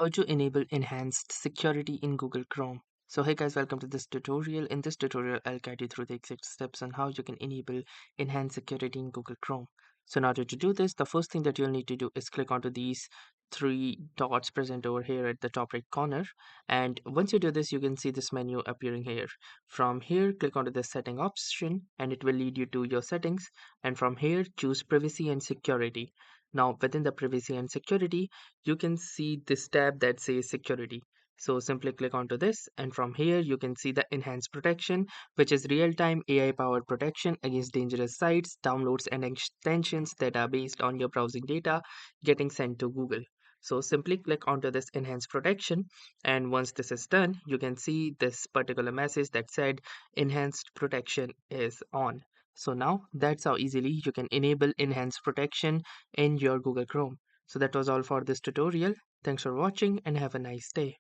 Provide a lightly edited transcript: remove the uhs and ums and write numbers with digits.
how to enable enhanced security in Google Chrome. So hey guys, welcome to this tutorial. In this tutorial, I'll guide you through the exact steps on how you can enable enhanced security in Google Chrome. So in order to do this, the first thing that you'll need to do is click onto these three dots present over here at the top right corner. And once you do this, you can see this menu appearing here. From here, click onto the setting option and it will lead you to your settings. And from here, choose privacy and security. Now within the privacy and security, you can see this tab that says security. So simply click onto this, and from here you can see the enhanced protection, which is real-time AI powered protection against dangerous sites, downloads and extensions that are based on your browsing data getting sent to Google. So simply click onto this enhanced protection, and once this is done, you can see this particular message that said enhanced protection is on. So now that's how easily you can enable enhanced protection in your Google Chrome. So that was all for this tutorial. Thanks for watching and have a nice day.